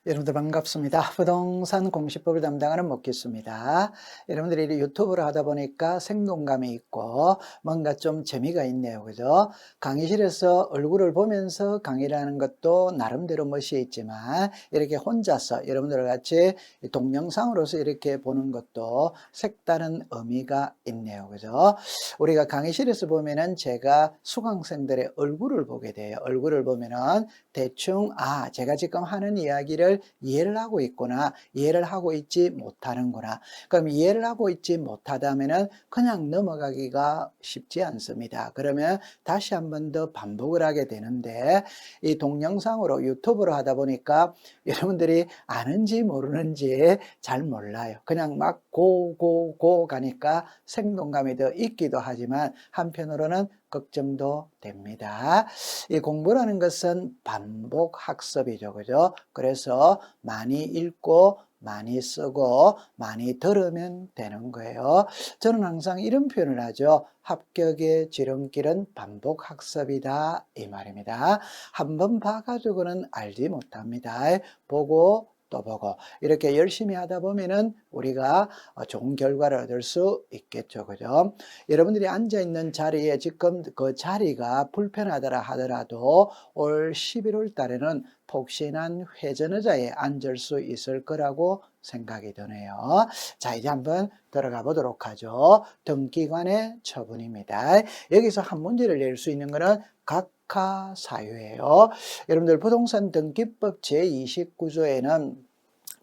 여러분들 반갑습니다. 부동산 공시법을 담당하는 먹기수입니다. 여러분들이 유튜브를 하다 보니까 생동감이 있고 뭔가 좀 재미가 있네요. 그죠? 강의실에서 얼굴을 보면서 강의를 하는 것도 나름대로 멋이 있지만 이렇게 혼자서 여러분들 같이 동영상으로서 이렇게 보는 것도 색다른 의미가 있네요. 그죠? 우리가 강의실에서 보면은 제가 수강생들의 얼굴을 보게 돼요. 얼굴을 보면은 대충 제가 지금 하는 이야기를 이해를 하고 있구나, 이해를 하고 있지 못하는구나. 그럼 이해를 하고 있지 못하다면은 그냥 넘어가기가 쉽지 않습니다. 그러면 다시 한 번 더 반복을 하게 되는데 이 동영상으로 유튜브로 하다 보니까 여러분들이 아는지 모르는지 잘 몰라요. 그냥 막 고 가니까 생동감이 더 있기도 하지만 한편으로는 걱정도 됩니다. 이 공부라는 것은 반복 학습이죠. 그죠? 그래서 많이 읽고 많이 쓰고 많이 들으면 되는 거예요. 저는 항상 이런 표현을 하죠. 합격의 지름길은 반복 학습이다 이 말입니다. 한번 봐가지고는 알지 못합니다. 보고 또 보고 이렇게 열심히 하다 보면은 우리가 좋은 결과를 얻을 수 있겠죠. 그죠? 여러분들이 앉아있는 자리에 지금 그 자리가 불편하더라 하더라도 올 11월 달에는 폭신한 회전의자에 앉을 수 있을 거라고 생각이 드네요. 자, 이제 한번 들어가 보도록 하죠. 등기관의 처분입니다. 여기서 한 문제를 낼 수 있는 것은 각하사유예요. 여러분들 부동산 등기법 제29조에는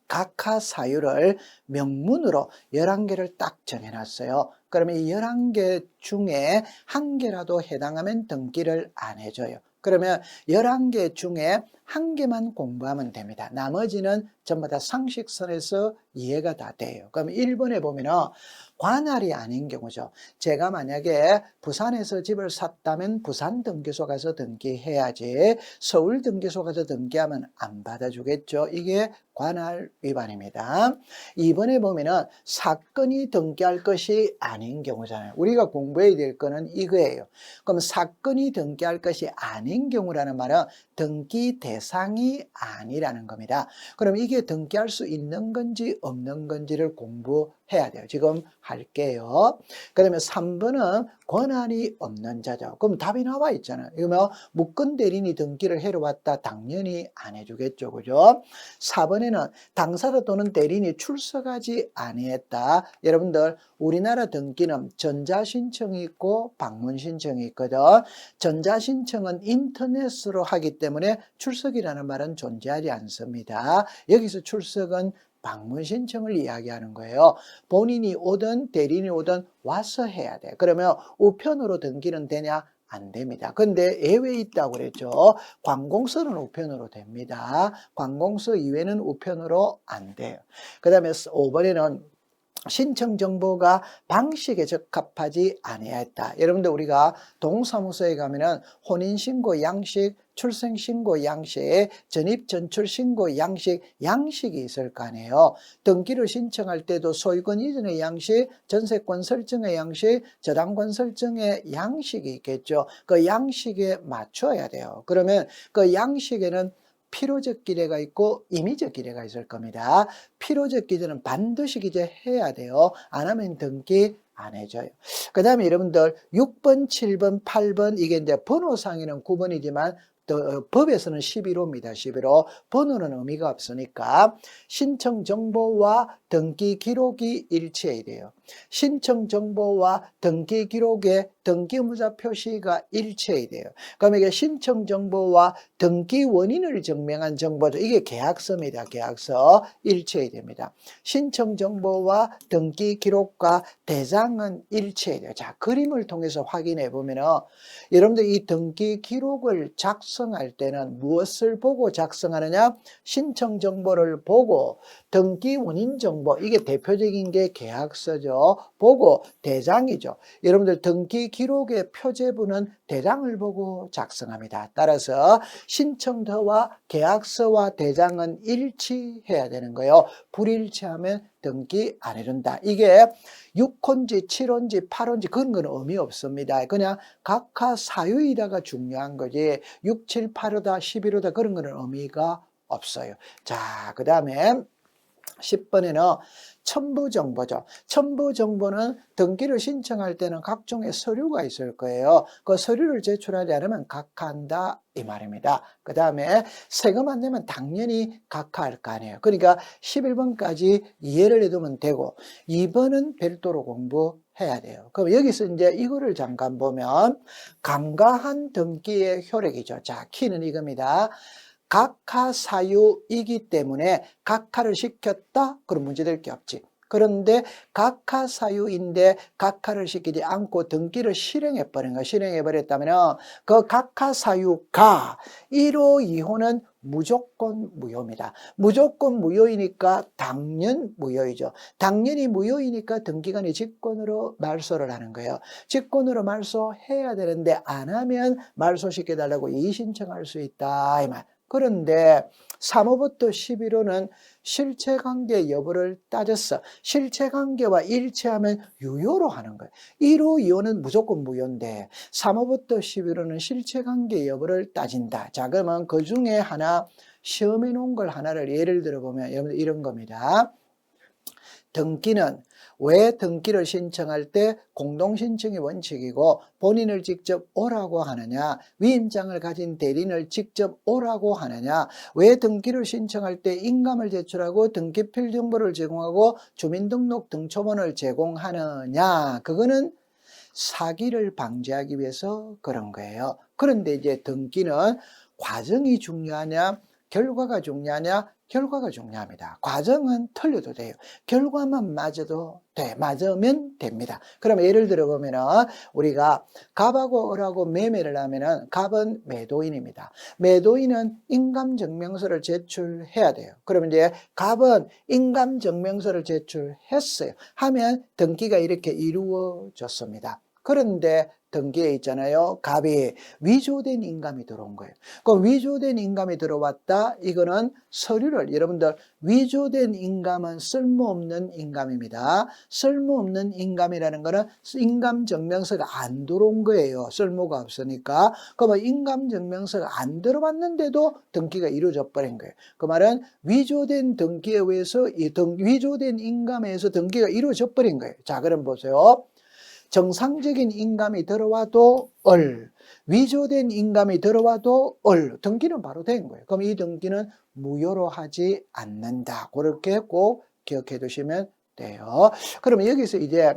각하사유를 명문으로 11개를 딱 정해놨어요. 그러면 이 11개 중에 한 개라도 해당하면 등기를 안 해줘요. 그러면 11개 중에 한 개만 공부하면 됩니다. 나머지는 전부 다 상식선에서 이해가 다 돼요. 그럼 1번에 보면은 관할이 아닌 경우죠. 제가 만약에 부산에서 집을 샀다면 부산 등기소 가서 등기해야지 서울 등기소 가서 등기하면 안 받아주겠죠. 이게 관할 위반입니다. 2번에 보면은 사건이 등기할 것이 아닌 경우잖아요. 우리가 공부해야 될 거는 이거예요. 그럼 사건이 등기할 것이 아닌 경우라는 말은 등기 대상이 아니라는 겁니다. 그럼 이게 등기할 수 있는 건지 없는 건지를 공부해야 돼요. 지금 할게요. 그 다음에 3번은 권한이 없는 자죠. 그럼 답이 나와 있잖아요. 이거면 무권 대리인이 등기를 해로 왔다 당연히 안 해주겠죠. 그죠? 4번에는 당사자 또는 대리인이 출석하지 아니했다. 여러분들 우리나라 등기는 전자신청이 있고 방문신청이 있거든. 전자신청은 인터넷으로 하기 때문에 출석이라는 말은 존재하지 않습니다. 여기서 출석은 방문 신청을 이야기하는 거예요. 본인이 오든 대리인이 오든 와서 해야 돼. 그러면 우편으로 등기는 되냐? 안 됩니다. 근데 예외 있다고 그랬죠. 관공서는 우편으로 됩니다. 관공서 이외는 우편으로 안 돼요. 그 다음에 5번에는 신청 정보가 방식에 적합하지 아니했다. 여러분들 우리가 동사무소에 가면은 혼인신고 양식, 출생신고 양식, 전입전출신고 양식, 양식이 있을 거 아니에요. 등기를 신청할 때도 소유권 이전의 양식, 전세권 설정의 양식, 저당권 설정의 양식이 있겠죠. 그 양식에 맞춰야 돼요. 그러면 그 양식에는 필요적 기재가 있고 임의적 기재가 있을 겁니다. 필요적 기재는 반드시 기재해야 돼요. 안 하면 등기 안 해줘요. 그 다음에 여러분들 6번, 7번, 8번 이게 이제 번호상에는 9번이지만 법에서는 11호입니다. 11호. 번호는 의미가 없으니까 신청 정보와 등기 기록이 일치해야 돼요. 신청 정보와 등기 기록의 등기무자 표시가 일치해야 돼요. 그럼 이게 신청 정보와 등기 원인을 증명한 정보죠. 이게 계약서입니다. 계약서 일치해야 됩니다. 신청 정보와 등기 기록과 대장은 일치해야 돼요. 자, 그림을 통해서 확인해 보면은 여러분들 이 등기 기록을 작성할 때는 무엇을 보고 작성하느냐? 신청 정보를 보고 등기 원인 정보, 이게 대표적인 게 계약서죠. 보고 대장이죠. 여러분들 등기 기록의 표제부는 대장을 보고 작성합니다. 따라서 신청서와 계약서와 대장은 일치해야 되는 거예요. 불일치하면 등기 안 해준다. 이게 6호인지 7호인지 8호인지 그런 건 의미 없습니다. 그냥 각하 사유이다가 중요한 거지 6, 7, 8호다 11호다 그런 거는 의미가 없어요. 자, 그 다음에 10번에는 첨부정보죠. 첨부정보는 등기를 신청할 때는 각종의 서류가 있을 거예요. 그 서류를 제출하지 않으면 각하한다 이 말입니다. 그 다음에 세금 안 내면 당연히 각하할 거 아니에요. 그러니까 11번까지 이해를 해두면 되고 2번은 별도로 공부해야 돼요. 그럼 여기서 이제 이거를 잠깐 보면 감가한 등기의 효력이죠. 자, 키는 이겁니다. 각하 사유이기 때문에 각하를 시켰다? 그럼 문제될 게 없지. 그런데 각하 사유인데 각하를 시키지 않고 등기를 실행해버린 거야. 실행해버렸다면 그 각하 사유가 1호, 2호는 무조건 무효입니다. 무조건 무효이니까 당연 무효이죠. 당연히 무효이니까 등기관이 직권으로 말소를 하는 거예요. 직권으로 말소해야 되는데 안 하면 말소시켜달라고 이의신청할 수 있다 이 말. 그런데 3호부터 11호는 실체관계 여부를 따졌어. 실체관계와 일치하면 유효로 하는 거예요. 1호, 2호는 무조건 무효인데 3호부터 11호는 실체관계 여부를 따진다. 자, 그러면 그 중에 하나 시험해 놓은 걸 하나를 예를 들어보면 이런 겁니다. 등기는 왜 등기를 신청할 때 공동신청이 원칙이고 본인을 직접 오라고 하느냐, 위임장을 가진 대리인을 직접 오라고 하느냐, 왜 등기를 신청할 때 인감을 제출하고 등기필 정보를 제공하고 주민등록 등초본을 제공하느냐, 그거는 사기를 방지하기 위해서 그런 거예요. 그런데 이제 등기는 과정이 중요하냐, 결과가 중요하냐? 결과가 중요합니다. 과정은 틀려도 돼요. 결과만 맞아도 돼. 맞으면 됩니다. 그러면 예를 들어 보면은 우리가 갑하고 을하고 매매를 하면은 갑은 매도인입니다. 매도인은 인감증명서를 제출해야 돼요. 그러면 이제 갑은 인감증명서를 제출했어요. 하면 등기가 이렇게 이루어졌습니다. 그런데 등기에 있잖아요. 갑이 위조된 인감이 들어온 거예요. 그 위조된 인감이 들어왔다. 이거는 서류를 여러분들 위조된 인감은 쓸모없는 인감입니다. 쓸모없는 인감이라는 거는 인감증명서가 안 들어온 거예요. 쓸모가 없으니까. 그러면 인감증명서가 안 들어왔는데도 등기가 이루어져 버린 거예요. 그 말은 위조된 등기에 의해서 위조된 인감에 의해서 등기가 이루어져 버린 거예요. 자, 그럼 보세요. 정상적인 인감이 들어와도 위조된 인감이 들어와도 등기는 바로 된 거예요. 그럼 이 등기는 무효로 하지 않는다. 그렇게 꼭 기억해 두시면 돼요. 그러면 여기서 이제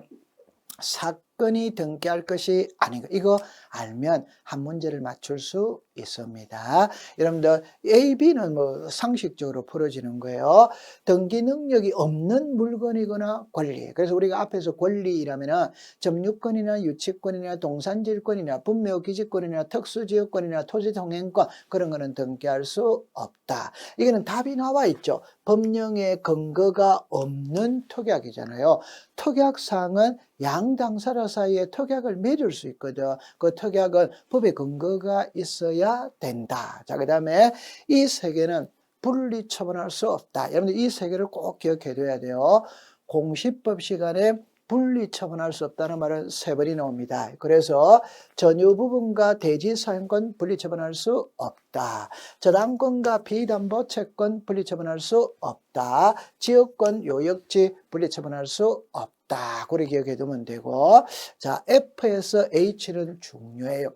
사건이 등기할 것이 아닌가. 이거 알면 한 문제를 맞출 수 있습니다. 여러분들 A, B는 뭐 상식적으로 풀어지는 거예요. 등기 능력이 없는 물건이거나 권리. 그래서 우리가 앞에서 권리라면은 점유권이나 유치권이나 동산질권이나 분묘기지권이나 특수지역권이나 토지통행권 그런 거는 등기할 수 없다. 이거는 답이 나와 있죠. 법령의 근거가 없는 특약이잖아요. 특약사항은 양 당사자 사이에 특약을 맺을 수 있거든. 그 특약은 법의 근거가 있어야 된다. 자, 그 다음에 이 세 개는 분리 처분할 수 없다. 여러분들 이 세 개를 꼭 기억해 둬야 돼요. 공시법 시간에 분리 처분할 수 없다는 말은 세 번이 나옵니다. 그래서 전유 부분과 대지 사용권 분리 처분할 수 없다. 저당권과 비담보 채권 분리 처분할 수 없다. 지역권 요역지 분리 처분할 수 없다. 그렇게 기억해 두면 되고, 자, F에서 H는 중요해요.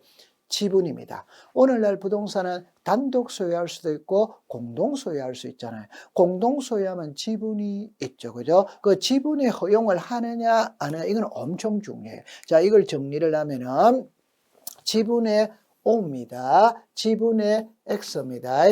지분입니다. 오늘날 부동산은 단독 소유할 수도 있고 공동 소유할 수 있잖아요. 공동 소유하면 지분이 있죠. 그죠? 그 지분의 허용을 하느냐 안 하느냐 이건 엄청 중요해요. 자, 이걸 정리를 하면은 지분의 O입니다. 지분의 X입니다.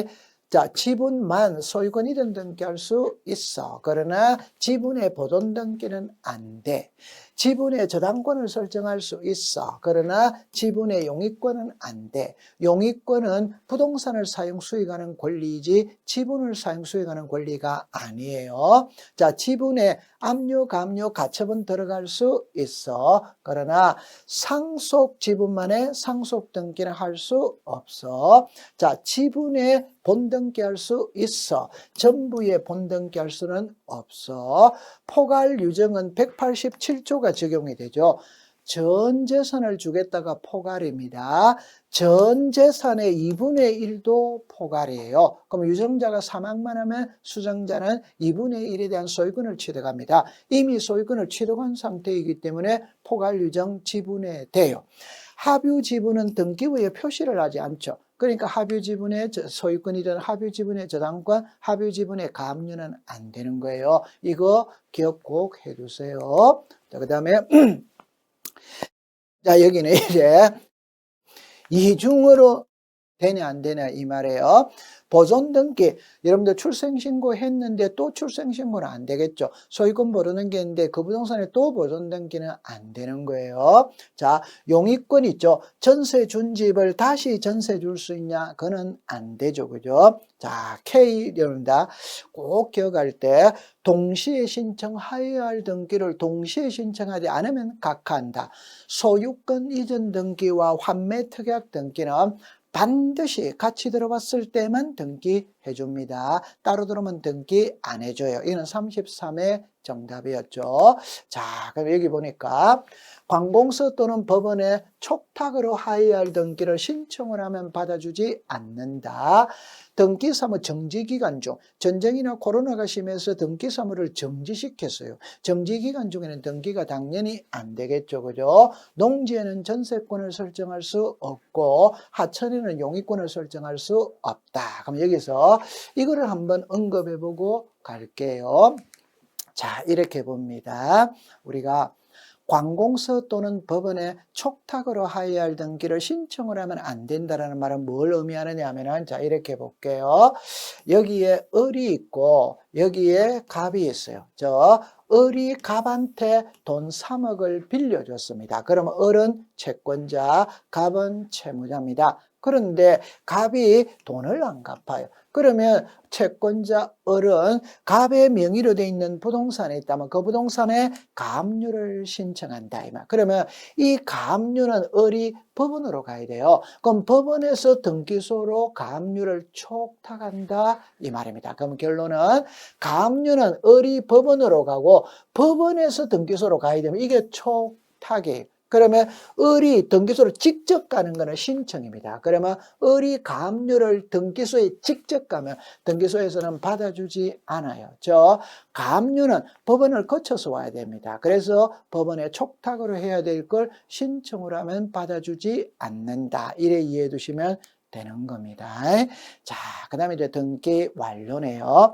자, 지분만 소유권이든 등기할 수 있어. 그러나 지분의 보존 등기는 안 돼. 지분의 저당권을 설정할 수 있어. 그러나 지분의 용익권은 안 돼. 용익권은 부동산을 사용 수익하는 권리이지 지분을 사용 수익하는 권리가 아니에요. 자, 지분의 압류, 감류, 가처분 들어갈 수 있어. 그러나 상속 지분만의 상속 등기는 할 수 없어. 자, 지분의 본등기할 수 있어. 전부의 본등기할 수는 없어. 포괄 유정은 187조가 적용이 되죠. 전 재산을 주겠다가 포괄입니다. 전 재산의 2분의 1도 포괄이에요. 그럼 유정자가 사망만 하면 수정자는 2분의 1에 대한 소유권을 취득합니다. 이미 소유권을 취득한 상태이기 때문에 포괄 유정 지분해돼요. 합유 지분은 등기부에 표시를 하지 않죠. 그러니까 합유 지분의 소유권이든 합유 지분의 저당권, 합유 지분의 가압류는 안 되는 거예요. 이거 기억 꼭 해두세요. 자, 그 다음에 자, 여기는 이제 이중으로 되냐 안 되냐 이 말이에요. 보존 등기, 여러분들 출생신고 했는데 또 출생신고는 안 되겠죠. 소유권 모르는 게 있는데 그 부동산에 또 보존 등기는 안 되는 거예요. 자, 용익권 있죠. 전세 준 집을 다시 전세 줄 수 있냐? 그거는 안 되죠. 그죠? 자, K, 여러분들 꼭 기억할 때 동시에 신청하여야 할 등기를 동시에 신청하지 않으면 각하한다. 소유권 이전 등기와 환매 특약 등기는 반드시 같이 들어봤을 때만 등기해 줍니다. 따로 들어오면 등기 안 해줘요. 이는 33의 정답이었죠. 자, 그럼 여기 보니까 관공서 또는 법원에 촉탁으로 하여야 할 등기를 신청을 하면 받아주지 않는다. 등기사무 정지기간 중 전쟁이나 코로나가 심해서 등기사무를 정지시켰어요. 정지기간 중에는 등기가 당연히 안 되겠죠. 그죠? 농지에는 전세권을 설정할 수 없고 하천에는 용익권을 설정할 수 없다. 그럼 여기서 이거를 한번 언급해보고 갈게요. 자, 이렇게 봅니다. 우리가 관공서 또는 법원에 촉탁으로 하여야 할 등기를 신청을 하면 안 된다라는 말은 뭘 의미하느냐 하면은, 자, 이렇게 볼게요. 여기에 을이 있고 여기에 갑이 있어요. 저 을이 갑한테 돈 3억을 빌려줬습니다. 그러면 을은 채권자, 갑은 채무자입니다. 그런데 갑이 돈을 안 갚아요. 그러면 채권자 을은 갑의 명의로 되어 있는 부동산에 있다면 그 부동산에 가압류를 신청한다. 그러면 이 가압류는 을이 법원으로 가야 돼요. 그럼 법원에서 등기소로 가압류를 촉탁한다 이 말입니다. 그럼 결론은 가압류는 을이 법원으로 가고 법원에서 등기소로 가야 되면 이게 촉탁이에요. 그러면 을이 등기소로 직접 가는 것은 신청입니다. 그러면 을이 가압류를 등기소에 직접 가면 등기소에서는 받아주지 않아요. 저 가압류는 법원을 거쳐서 와야 됩니다. 그래서 법원에 촉탁으로 해야 될 걸 신청을 하면 받아주지 않는다. 이래 이해해 두시면 되는 겁니다. 자, 그 다음에 이제 등기 완료네요.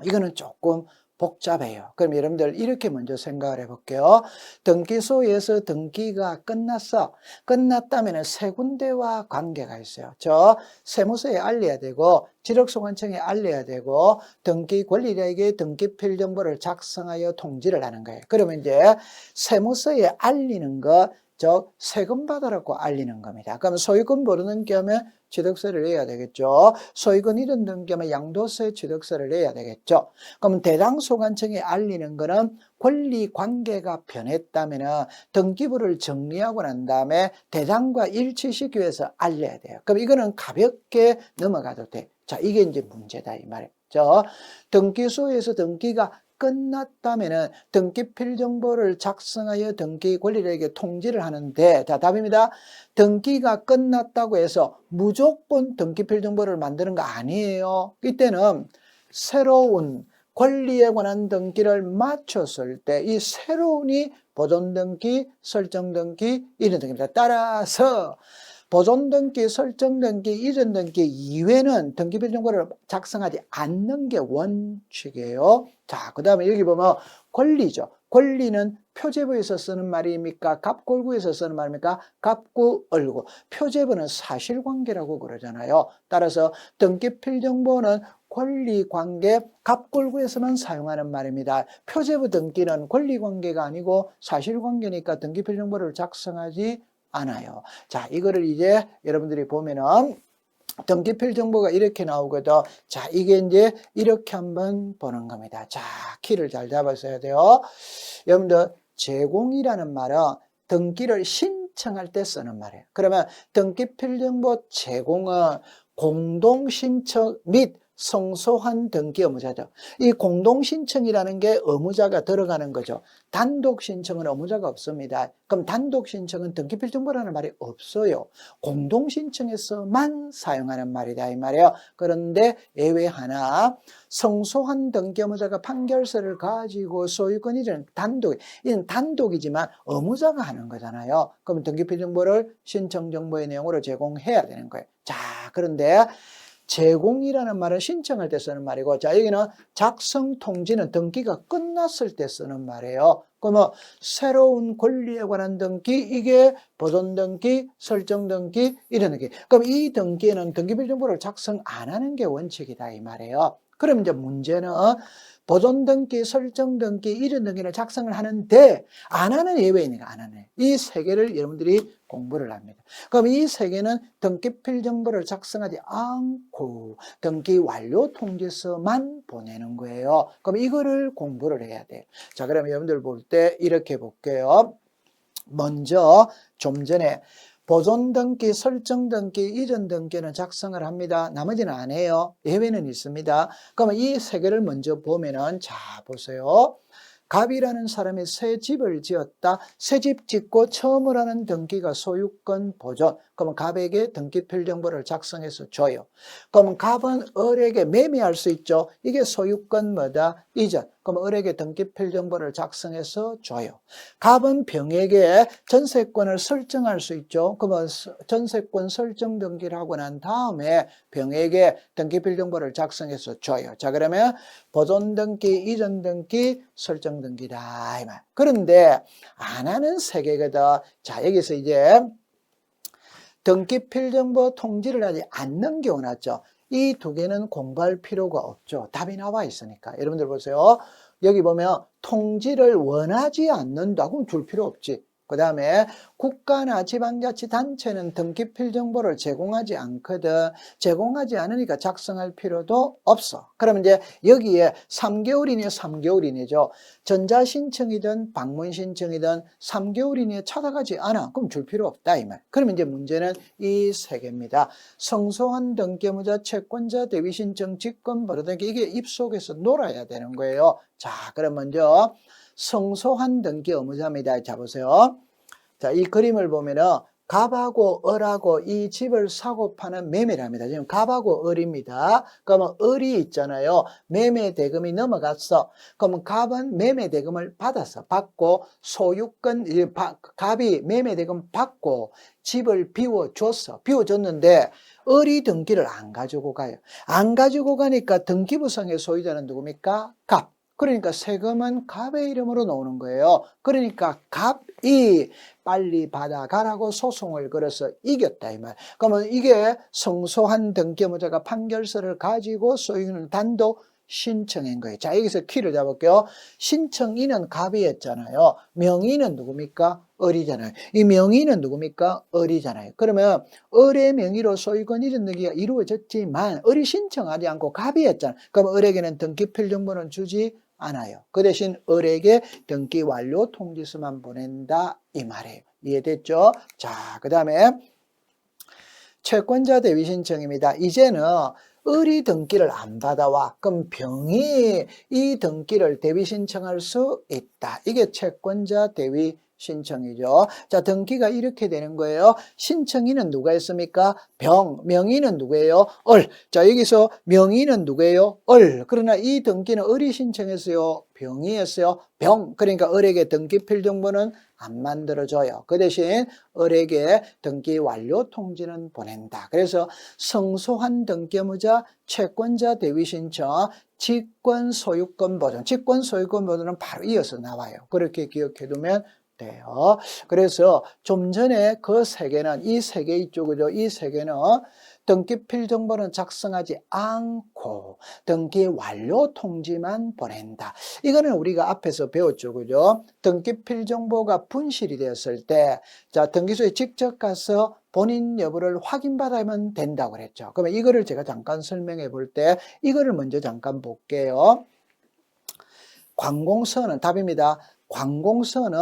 이거는 조금 복잡해요. 그럼 여러분들 이렇게 먼저 생각을 해볼게요. 등기소에서 등기가 끝났어. 끝났다면 세 군데와 관계가 있어요. 저 세무서에 알려야 되고 지력소관청에 알려야 되고 등기권리자에게 등기필 정보를 작성하여 통지를 하는 거예요. 그러면 이제 세무서에 알리는 거 저 세금 받으라고 알리는 겁니다. 그러면 소유권 모르는 게 하면 취득세를 내야 되겠죠. 소유권 이전 등기하면 양도세 취득세를 내야 되겠죠. 그럼 대당소관청에 알리는 거는 권리관계가 변했다면 등기부를 정리하고 난 다음에 대당과 일치시키기 위해서 알려야 돼요. 그럼 이거는 가볍게 넘어가도 돼. 자, 이게 이제 문제다 이 말이죠. 등기소에서 등기가 끝났다면은 등기필 정보를 작성하여 등기 권리자에게 통지를 하는데, 자, 답입니다. 등기가 끝났다고 해서 무조건 등기필 정보를 만드는 거 아니에요. 이때는 새로운 권리에 관한 등기를 마쳤을 때 이 새로운이 보존 등기, 설정 등기, 이전 등기입니다. 따라서 보존 등기, 설정 등기, 이전 등기 이외에는 등기필 정보를 작성하지 않는 게 원칙이에요. 자, 그 다음에 여기 보면 권리죠. 권리는 표제부에서 쓰는 말입니까? 갑골구에서 쓰는 말입니까? 갑구, 을구. 표제부는 사실관계라고 그러잖아요. 따라서 등기필 정보는 권리관계, 갑골구에서만 사용하는 말입니다. 표제부 등기는 권리관계가 아니고 사실관계니까 등기필 정보를 작성하지 않아요. 자, 이거를 이제 여러분들이 보면은 등기필 정보가 이렇게 나오거든. 자, 이게 이제 이렇게 한번 보는 겁니다. 자, 키를 잘 잡았어야 돼요. 여러분들 제공이라는 말은 등기를 신청할 때 쓰는 말이에요. 그러면 등기필 정보 제공은 공동신청 및 성소한 등기 의무자죠. 이 공동신청이라는 게 의무자가 들어가는 거죠. 단독신청은 의무자가 없습니다. 그럼 단독신청은 등기필정보라는 말이 없어요. 공동신청에서만 사용하는 말이다 이 말이에요. 그런데 예외 하나, 성소한 등기 의무자가 판결서를 가지고 소유권 이전 이는 단독이지만 의무자가 하는 거잖아요. 그럼 등기필정보를 신청정보의 내용으로 제공해야 되는 거예요. 자, 그런데 제공이라는 말은 신청할 때 쓰는 말이고, 자, 여기는 작성 통지는 등기가 끝났을 때 쓰는 말이에요. 그러면 새로운 권리에 관한 등기, 이게 보존 등기, 설정 등기, 이런 등기. 그럼 이 등기에는 등기필정보를 작성 안 하는 게 원칙이다 이 말이에요. 그럼 이제 문제는 보존 등기, 설정 등기, 이런 등기를 작성을 하는데 안 하는 예외이니까 안 하네. 이 세 개를 여러분들이 공부를 합니다. 그럼 이 세 개는 등기필 정보를 작성하지 않고 등기 완료 통지서만 보내는 거예요. 그럼 이거를 공부를 해야 돼요. 자, 그러면 여러분들 볼 때 이렇게 볼게요. 먼저 좀 전에 보존 등기, 설정 등기, 이전 등기는 작성을 합니다. 나머지는 안 해요. 예외는 있습니다. 그러면 이 세 개를 먼저 보면은, 자, 보세요. 갑이라는 사람이 새 집을 지었다. 새 집 짓고 처음으로 하는 등기가 소유권 보존. 그러면 갑에게 등기필 정보를 작성해서 줘요. 그러면 갑은 을에게 매매할 수 있죠. 이게 소유권 뭐다? 이전. 그럼 을에게 등기필 정보를 작성해서 줘요. 갑은 병에게 전세권을 설정할 수 있죠. 그러면 전세권 설정 등기를 하고 난 다음에 병에게 등기필 정보를 작성해서 줘요. 자, 그러면 보존 등기, 이전 등기, 설정 등기다 이 말. 그런데 안 하는 세 개거든. 자, 여기서 이제 등기필 정보 통지를 하지 않는 경우 났죠. 이 두 개는 공부할 필요가 없죠. 답이 나와 있으니까. 여러분들 보세요. 여기 보면 통지를 원하지 않는다. 그럼 줄 필요 없지. 그 다음에 국가나 지방자치단체는 등기필 정보를 제공하지 않거든. 제공하지 않으니까 작성할 필요도 없어. 그러면 이제 여기에 3개월 이내 3개월 이내죠. 전자신청이든 방문신청이든 3개월 이내에 찾아가지 않아. 그럼 줄 필요 없다 이 말. 그러면 이제 문제는 이 세 개입니다. 성소한 등기 의무자, 채권자, 대위신청, 직권보로 등기, 이게 입속에서 놀아야 되는 거예요. 자, 그럼 먼저 성소한 등기 의무자입니다. 자, 보세요. 자, 이 그림을 보면은 갑하고 을하고 이 집을 사고 파는 매매를 합니다. 지금 갑하고 을입니다. 그러면 을이 있잖아요. 매매 대금이 넘어갔어. 그러면 갑은 매매 대금을 받고 소유권, 갑이 매매 대금 받고 집을 비워줬어. 비워줬는데 을이 등기를 안 가지고 가요. 안 가지고 가니까 등기부상의 소유자는 누굽니까? 갑. 그러니까 세금은 갑의 이름으로 나오는 거예요. 그러니까 갑이 빨리 받아가라고 소송을 걸어서 이겼다 이 말. 그러면 이게 성소한 등기 의무자가 판결서를 가지고 소유는 단독 신청인 거예요. 자, 여기서 키를 잡을게요. 신청인은 갑이었잖아요. 명의는 누굽니까? 을이잖아요. 이 명의는 누굽니까? 을이잖아요. 그러면 을의 명의로 소유권 이전 등기가 이루어졌지만 을이 신청하지 않고 갑이었잖아요. 그럼 을에게는 등기필 정보는 주지 않아요. 그 대신 을에게 등기 완료 통지서만 보낸다 이 말이에요. 이해됐죠? 자, 그 다음에 채권자 대위 신청입니다. 이제는 을이 등기를 안 받아와. 그럼 병이 이 등기를 대위 신청할 수 있다. 이게 채권자 대위 신청이죠. 자, 등기가 이렇게 되는 거예요. 신청인은 누가 했습니까? 명의는 누구예요? 을. 자, 여기서 명의는 누구예요? 을. 그러나 이 등기는 을이 신청했어요? 병이 했어요? 그러니까 을에게 등기필 정보는 안 만들어줘요. 그 대신 을에게 등기 완료 통지는 보낸다. 그래서 성소한 등기 의무자, 채권자 대위 신청, 직권 소유권 보존. 직권 소유권 보존은 바로 이어서 나와요. 그렇게 기억해 두면 돼요. 그래서 좀 전에 그 세 개는, 이 세 개 있죠. 그죠? 이 세 개는 등기필 정보는 작성하지 않고 등기 완료 통지만 보낸다. 이거는 우리가 앞에서 배웠죠. 그죠? 등기필 정보가 분실이 되었을 때, 자, 등기소에 직접 가서 본인 여부를 확인받으면 된다고 그랬죠. 그러면 이거를 제가 잠깐 설명해 볼 때, 이거를 먼저 잠깐 볼게요. 관공서는 답입니다. 관공서는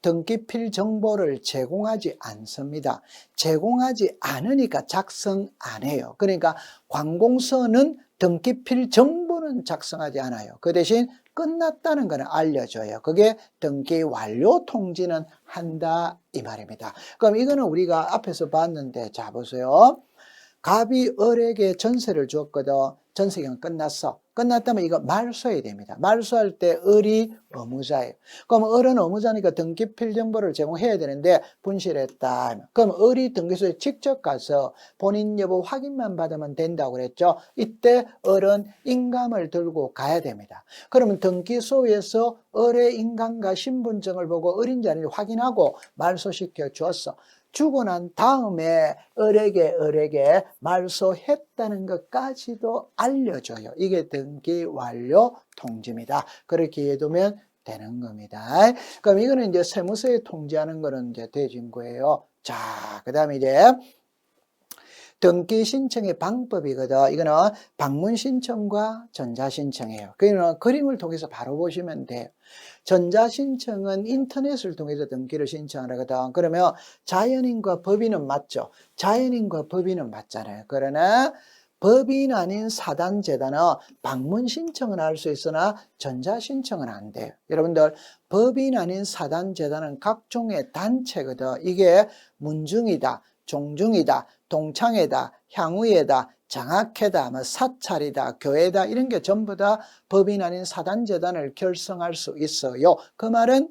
등기필 정보를 제공하지 않습니다. 제공하지 않으니까 작성 안 해요. 그러니까 관공서는 등기필 정보는 작성하지 않아요. 그 대신 끝났다는 것을 알려줘요. 그게 등기 완료 통지는 한다 이 말입니다. 그럼 이거는 우리가 앞에서 봤는데, 자 보세요. 갑이 을에게 전세를 주었거든. 전세 기간 끝났어. 끝났다면 이거 말소해야 됩니다. 말소할 때 을이 의무자예요. 그럼 을은 의무자니까 등기필 정보를 제공해야 되는데 분실했다. 그럼 을이 등기소에 직접 가서 본인 여부 확인만 받으면 된다고 그랬죠. 이때 을은 인감을 들고 가야 됩니다. 그러면 등기소에서 을의 인감과 신분증을 보고 을인지 아닌지 확인하고 말소시켜 주었어. 주고 난 다음에 을에게 말소했다는 것까지도 알려줘요. 이게 등기 완료 통지입니다. 그렇게 해두면 되는 겁니다. 그럼 이거는 이제 세무서에 통지하는 거는 이제 되진 거예요. 자, 그 다음에 이제 등기 신청의 방법이거든. 이거는 방문 신청과 전자 신청이에요. 그러면 그림을 통해서 바로 보시면 돼요. 전자 신청은 인터넷을 통해서 등기를 신청하거든. 그러면 자연인과 법인은 맞죠. 자연인과 법인은 맞잖아요. 그러나 법인 아닌 사단재단은 방문 신청은 할 수 있으나 전자 신청은 안 돼요. 여러분들 법인 아닌 사단재단은 각종의 단체거든. 이게 문중이다, 종중이다, 동창회다, 향후회다, 장학회다, 사찰이다, 교회다, 이런 게 전부 다 법인 아닌 사단재단을 결성할 수 있어요. 그 말은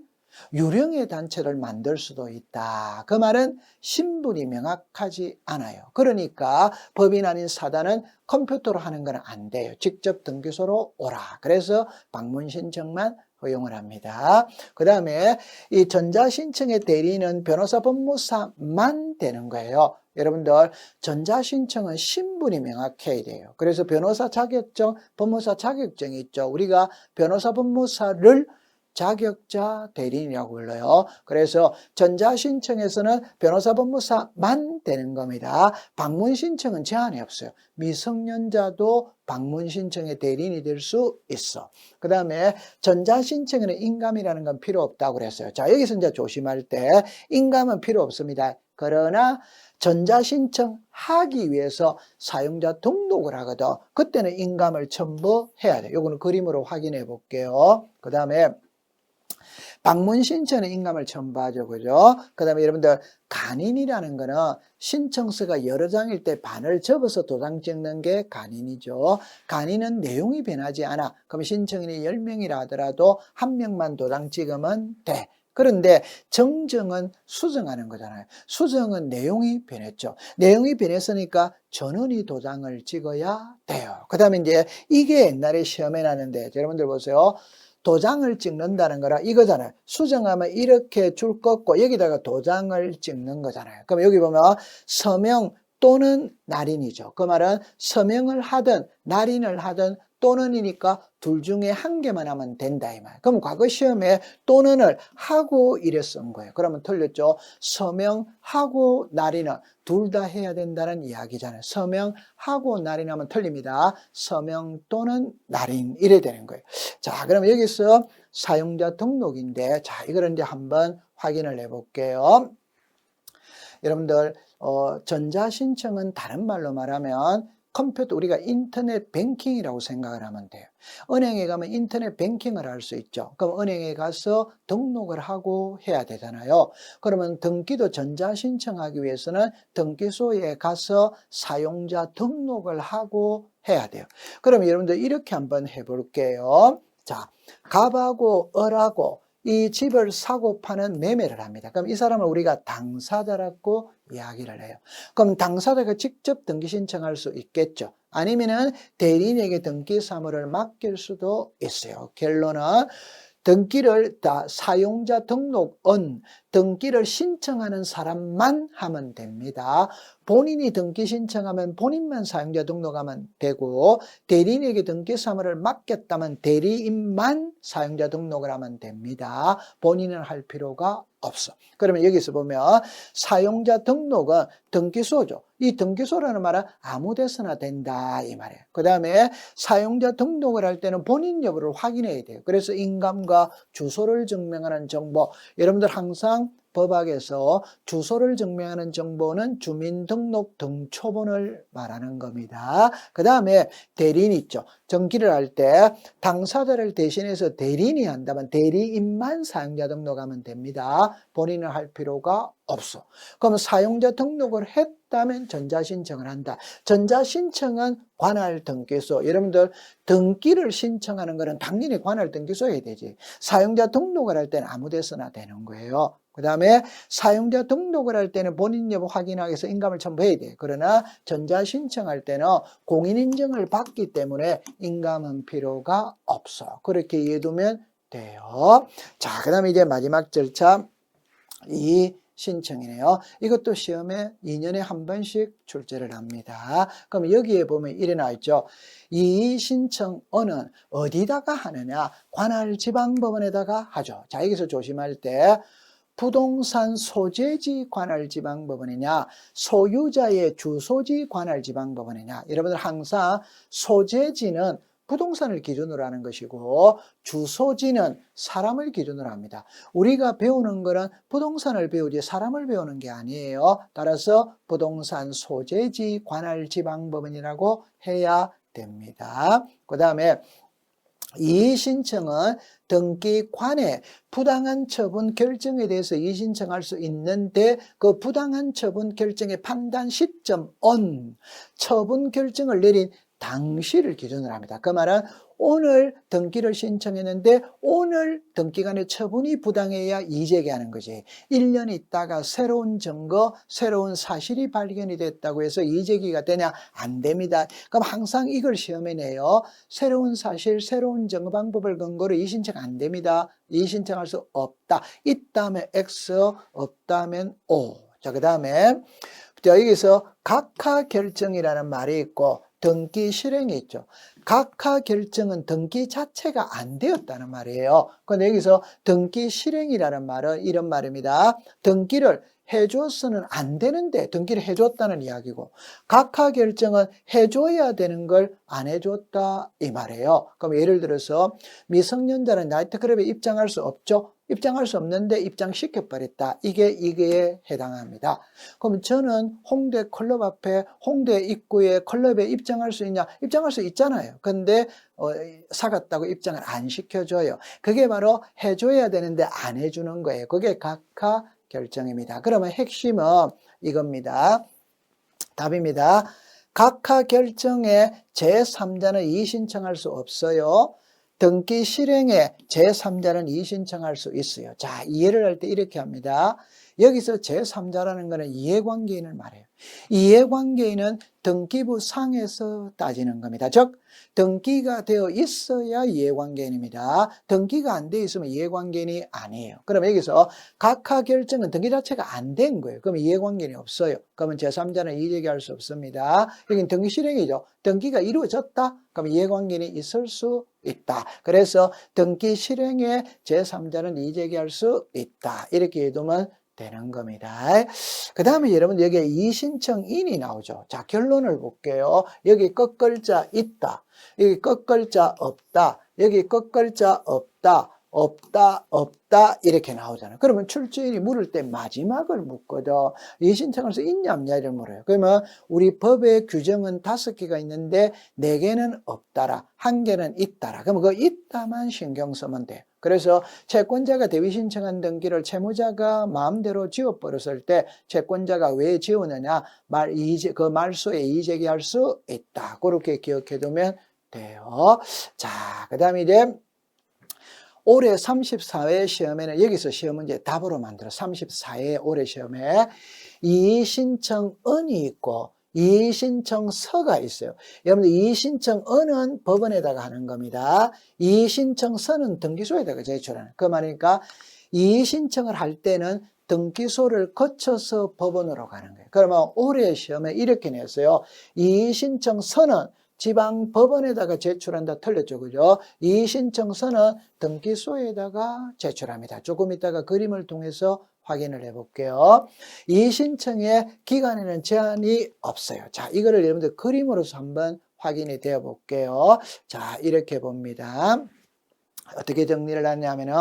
유령의 단체를 만들 수도 있다. 그 말은 신분이 명확하지 않아요. 그러니까 법인 아닌 사단은 컴퓨터로 하는 건 안 돼요. 직접 등기소로 오라. 그래서 방문 신청만 허용을 합니다. 그 다음에 이 전자신청의 대리인은 변호사 법무사만 되는 거예요. 여러분들 전자신청은 신분이 명확해야 돼요. 그래서 변호사 자격증, 법무사 자격증이 있죠. 우리가 변호사 법무사를 자격자 대리인이라고 불러요. 그래서 전자신청에서는 변호사 법무사만 되는 겁니다. 방문신청은 제한이 없어요. 미성년자도 방문신청의 대리인이 될 수 있어. 그 다음에 전자신청에는 인감이라는 건 필요 없다고 그랬어요. 자, 여기서 이제 조심할 때 인감은 필요 없습니다. 그러나 전자신청하기 위해서 사용자 등록을 하거든. 그때는 인감을 첨부해야 돼요. 이거는 그림으로 확인해 볼게요. 그 다음에 방문 신청은 인감을 첨부하죠. 그죠? 그 다음에 여러분들 간인이라는 거는 신청서가 여러 장일 때 반을 접어서 도장 찍는 게 간인이죠. 간인은 내용이 변하지 않아. 그럼 신청인이 10명이라 하더라도 1명만 도장 찍으면 돼. 그런데 정정은 수정하는 거잖아요. 수정은 내용이 변했죠. 내용이 변했으니까 전원이 도장을 찍어야 돼요. 그 다음에 이제 이게 옛날에 시험에 나는데 여러분들 보세요. 도장을 찍는다는 거라 이거잖아요. 수정하면 이렇게 줄 꺾고 여기다가 도장을 찍는 거잖아요. 그럼 여기 보면 서명 또는 날인이죠. 그 말은 서명을 하든 날인을 하든 또는이니까 둘 중에 한 개만 하면 된다 이 말. 그럼 과거 시험에 또는을 하고 이래 쓴 거예요. 그러면 틀렸죠. 서명하고 날인은 둘 다 해야 된다는 이야기잖아요. 서명하고 날인하면 틀립니다. 서명 또는 날인 이래 되는 거예요. 자, 그럼 여기서 사용자 등록인데, 자, 이거를 이제 한번 확인을 해 볼게요. 여러분들 전자신청은 다른 말로 말하면 컴퓨터, 우리가 인터넷 뱅킹이라고 생각을 하면 돼요. 은행에 가면 인터넷 뱅킹을 할 수 있죠. 그럼 은행에 가서 등록을 하고 해야 되잖아요. 그러면 등기도 전자신청하기 위해서는 등기소에 가서 사용자 등록을 하고 해야 돼요. 그럼 여러분들 이렇게 한번 해볼게요. 자, 갑하고 을하고 이 집을 사고 파는 매매를 합니다. 그럼 이 사람을 우리가 당사자라고 이야기를 해요. 그럼 당사자가 직접 등기 신청할 수 있겠죠. 아니면은 대리인에게 등기 사무를 맡길 수도 있어요. 결론은 등기를 다 사용자 등록은 등기를 신청하는 사람만 하면 됩니다. 본인이 등기 신청하면 본인만 사용자 등록하면 되고, 대리인에게 등기 사무를 맡겼다면 대리인만 사용자 등록을 하면 됩니다. 본인은 할 필요가 없어. 그러면 여기서 보면 사용자 등록은 등기소죠. 이 등기소라는 말은 아무 데서나 된다 이 말이에요. 그 다음에 사용자 등록을 할 때는 본인 여부를 확인해야 돼요. 그래서 인감과 주소를 증명하는 정보, 여러분들 항상 법학에서 주소를 증명하는 정보는 주민등록 등초본을 말하는 겁니다. 그 다음에 대리인 있죠. 등기를 할 때 당사자를 대신해서 대리인이 한다면 대리인만 사용자 등록하면 됩니다. 본인은 할 필요가 없어. 그럼 사용자 등록을 했다면 전자신청을 한다. 전자신청은 관할등기소. 여러분들 등기를 신청하는 거는 당연히 관할등기소에 되지. 사용자 등록을 할 때는 아무 데서나 되는 거예요. 그 다음에 사용자 등록을 할 때는 본인 여부 확인하기 위해서 인감을 첨부해야 돼. 그러나 전자신청할 때는 공인인증을 받기 때문에 인감은 필요가 없어. 그렇게 이해두면 돼요. 자, 그 다음에 이제 마지막 절차 이 신청이네요. 이것도 시험에 2년에 한 번씩 출제를 합니다. 그럼 여기에 보면 이래 나와 있죠. 이 신청어는 어디다가 하느냐? 관할지방법원에다가 하죠. 자, 여기서 조심할 때 부동산 소재지 관할지방법원이냐, 소유자의 주소지 관할지방법원이냐. 여러분들 항상 소재지는 부동산을 기준으로 하는 것이고 주소지는 사람을 기준으로 합니다. 우리가 배우는 거는 부동산을 배우지 사람을 배우는 게 아니에요. 따라서 부동산 소재지 관할지방법원이라고 해야 됩니다. 그 다음에 이의신청은 등기관에 부당한 처분 결정에 대해서 이의신청할 수 있는데 그 부당한 처분 결정의 판단 시점은 처분 결정을 내린 당시를 기준으로 합니다. 그 말은 오늘 등기를 신청했는데 오늘 등기관의 처분이 부당해야 이의제기하는 거지. 1년 있다가 새로운 증거, 새로운 사실이 발견이 됐다고 해서 이의제기가 되냐? 안 됩니다. 그럼 항상 이걸 시험에 내요. 새로운 사실, 새로운 증거 방법을 근거로 이의신청 안 됩니다. 이의신청할 수 없다. 있다면 X, 없다면 O. 자, 그 다음에 여기서 각하결정이라는 말이 있고 등기 실행이 있죠. 각하 결정은 등기 자체가 안 되었다는 말이에요. 그런데 여기서 등기 실행이라는 말은 이런 말입니다. 등기를 해줘서는 안 되는데 등기를 해줬다는 이야기고 각하 결정은 해줘야 되는 걸 안 해줬다 이 말이에요. 그럼 예를 들어서 미성년자는 나이트클럽에 입장할 수 없죠. 입장할 수 없는데 입장시켜버렸다. 이게 해당합니다. 그럼 저는 홍대 클럽 앞에 홍대 입구에 클럽에 입장할 수 있냐? 입장할 수 있잖아요. 근데 사갔다고 입장을 안 시켜줘요. 그게 바로 해줘야 되는데 안 해주는 거예요. 그게 각하 결정입니다. 그러면 핵심은 이겁니다. 답입니다. 각하 결정에 제3자는 이의신청할 수 없어요. 등기 실행에 제3자는 이의신청할 수 있어요. 자, 이해를 할 때 이렇게 합니다. 여기서 제3자라는 것은 이해관계인을 말해요. 이해관계인은 등기부 상에서 따지는 겁니다. 즉 등기가 되어 있어야 이해관계인입니다. 등기가 안 되어 있으면 이해관계인이 아니에요. 그러면 여기서 각하 결정은 등기 자체가 안 된 거예요. 그러면 이해관계인이 없어요. 그러면 제3자는 이의제기할 수 없습니다. 여기는 등기 실행이죠. 등기가 이루어졌다? 그럼 이해관계인이 있을 수 있다. 그래서 등기 실행에 제3자는 이의제기할 수 있다. 이렇게 해두면 되는 겁니다. 그 다음에 여러분 여기에 이의신청인이 나오죠. 자, 결론을 볼게요. 여기 끝글자 있다. 여기 끝글자 없다. 여기 끝글자 없다. 없다 이렇게 나오잖아요. 그러면 출주인이 물을 때 마지막을 묻거든. 이의신청할 수 있냐 없냐를 물어요. 그러면 우리 법의 규정은 5개가 있는데 4개는 없다라, 1개는 있다라. 그러면 그 있다만 신경 쓰면 돼요. 그래서 채권자가 대위 신청한 등기를 채무자가 마음대로 지워버렸을 때 채권자가 왜 지우느냐? 그 말소에 이의제기할 수 있다. 그렇게 기억해두면 돼요. 자, 그 다음에 이제 올해 34회 시험에는 여기서 시험 문제 답으로 만들어 34회 올해 시험에 이의신청은이 있고 이의신청서가 있어요. 여러분들 이의신청은은 법원에다가 하는 겁니다. 이의신청서는 등기소에다가 제출하는 그 말이니까 이의신청을 할 때는 등기소를 거쳐서 법원으로 가는 거예요. 그러면 올해 시험에 이렇게 냈어요. 이의신청서는 지방법원에다가 제출한다. 틀렸죠, 그죠? 이의신청서는 등기소에다가 제출합니다. 조금 이따가 그림을 통해서 확인을 해볼게요. 이의신청의 기간에는 제한이 없어요. 자, 이거를 여러분들 그림으로서 한번 확인이 되어 볼게요. 자, 이렇게 봅니다. 어떻게 정리를 하냐면은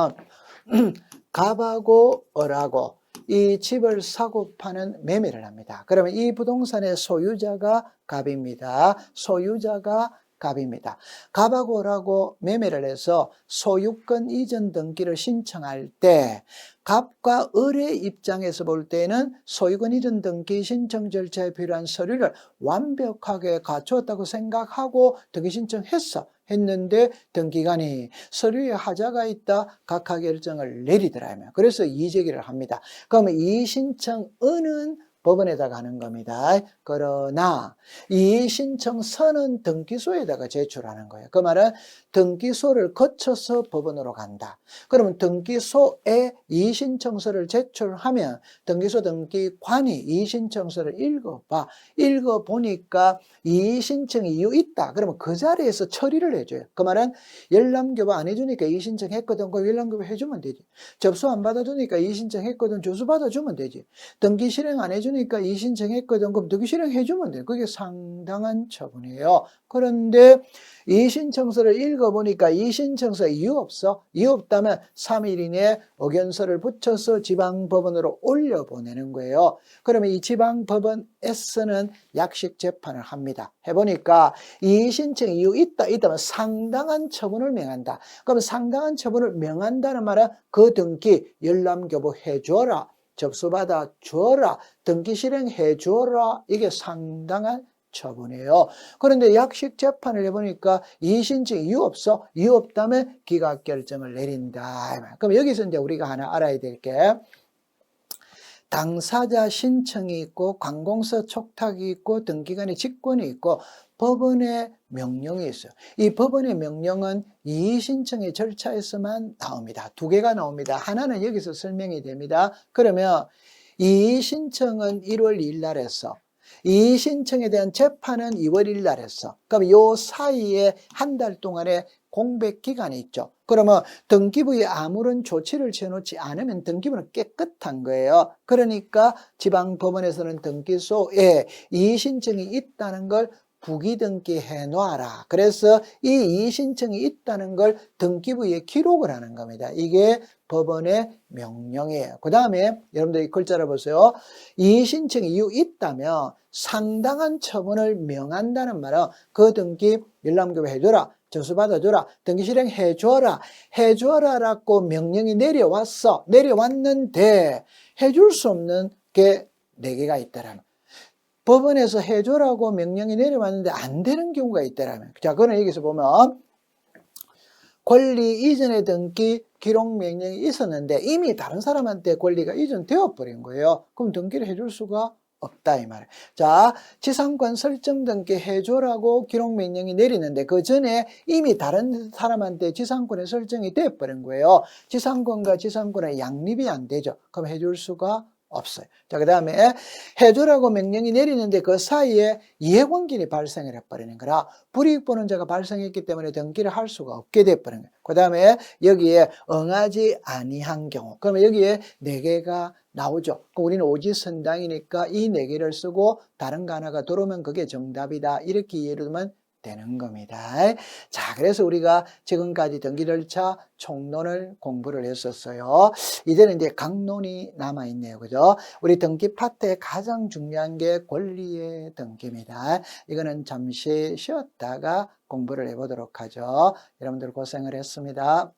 갑하고 을하고 이 집을 사고 파는 매매를 합니다. 그러면 이 부동산의 소유자가 갑입니다. 소유자가 갑입니다. 갑하고 을하고 매매를 해서 소유권 이전 등기를 신청할 때 갑과 을의 입장에서 볼 때는 소유권 이전 등기 신청 절차에 필요한 서류를 완벽하게 갖추었다고 생각하고 등기 신청했는데 등기관이 서류에 하자가 있다 각하 결정을 내리더라면 그래서 이의제기를 합니다. 그러면 이의신청은은 법원에다가 하는 겁니다. 그러나 이의신청서는 등기소에다가 제출하는 거예요. 그 말은 등기소를 거쳐서 법원으로 간다. 그러면 등기소에 이의신청서를 제출하면 등기소 등기관이 이의신청서를 읽어봐. 읽어보니까 이의신청 이유 있다. 그러면 그 자리에서 처리를 해줘요. 그 말은 열람교부 안 해주니까 이의신청했거든. 그 열람교부 해주면 되지. 접수 안 받아주니까 이의신청했거든. 조수 받아주면 되지. 등기 실행 안 해주니까 이의신청했거든. 그럼 등기 실행해주면 돼. 그게 상당한 처분이에요. 그런데 이의신청서를 읽어보니까 이의신청서에 이유 없어? 이유 없다면 3일 이내에 의견서를 붙여서 지방법원으로 올려보내는 거예요. 그러면 이 지방법원에서는 약식 재판을 합니다. 해보니까 이의신청 이유 있다면 상당한 처분을 명한다. 그러면 상당한 처분을 명한다는 말은 그 등기 열람교부 해줘라. 접수받아 줘라. 등기 실행해 줘라. 이게 상당한 처분이에요. 그런데 약식 재판을 해보니까 이의신청 이유 없어? 이유 없다면 기각 결정을 내린다. 그럼 여기서 이제 우리가 하나 알아야 될 게 당사자 신청이 있고 관공서 촉탁이 있고 등기관의 직권이 있고 법원의 명령이 있어요. 이 법원의 명령은 이의신청의 절차에서만 나옵니다. 두 개가 나옵니다. 하나는 여기서 설명이 됩니다. 그러면 이의신청은 1월 2일 날 했어. 이의신청에 대한 재판은 2월 1일 날 했어. 그럼 요 사이에 한 달 동안의 공백 기간이 있죠. 그러면 등기부에 아무런 조치를 취해놓지 않으면 등기부는 깨끗한 거예요. 그러니까 지방법원에서는 등기소에 이의신청이 있다는 걸 부기등기해 놔라. 그래서 이 이의신청이 있다는 걸 등기부에 기록을 하는 겁니다. 이게 법원의 명령이에요. 그 다음에 여러분들 이 글자를 보세요. 이의신청 이유 있다면 상당한 처분을 명한다는 말은 그 등기 열람교부 해줘라. 접수받아줘라. 등기 실행해줘라. 해줘라라고 명령이 내려왔어. 내려왔는데 해줄 수 없는 게 4개가 있다라면 법원에서 해줘라고 명령이 내려왔는데 안 되는 경우가 있다라면 자, 그거는 여기서 보면 권리 이전의 등기 기록 명령이 있었는데 이미 다른 사람한테 권리가 이전되어 버린 거예요. 그럼 등기를 해줄 수가 없다 이 말이에요. 자, 지상권 설정 등기 해줘라고 기록 명령이 내리는데 그 전에 이미 다른 사람한테 지상권의 설정이 되어 버린 거예요. 지상권과 지상권의 양립이 안 되죠. 그럼 해줄 수가 없어요. 자, 그 다음에 해줘라고 명령이 내리는데 그 사이에 이해관계이 발생을 해버리는 거라 불이익보는자가 발생했기 때문에 등기를 할 수가 없게 돼버린 거예요. 그 다음에 여기에 응하지 아니한 경우 그러면 여기에 4개가 나오죠. 그럼 우리는 오지선당이니까 이 4개를 쓰고 다른 거 하나가 들어오면 그게 정답이다. 이렇게 이해를 하면 되는 겁니다. 자, 그래서 우리가 지금까지 등기절차 총론을 공부를 했었어요. 이제는 이제 강론이 남아있네요. 그죠? 우리 등기 파트의 가장 중요한 게 권리의 등기입니다. 이거는 잠시 쉬었다가 공부를 해보도록 하죠. 여러분들 고생을 했습니다.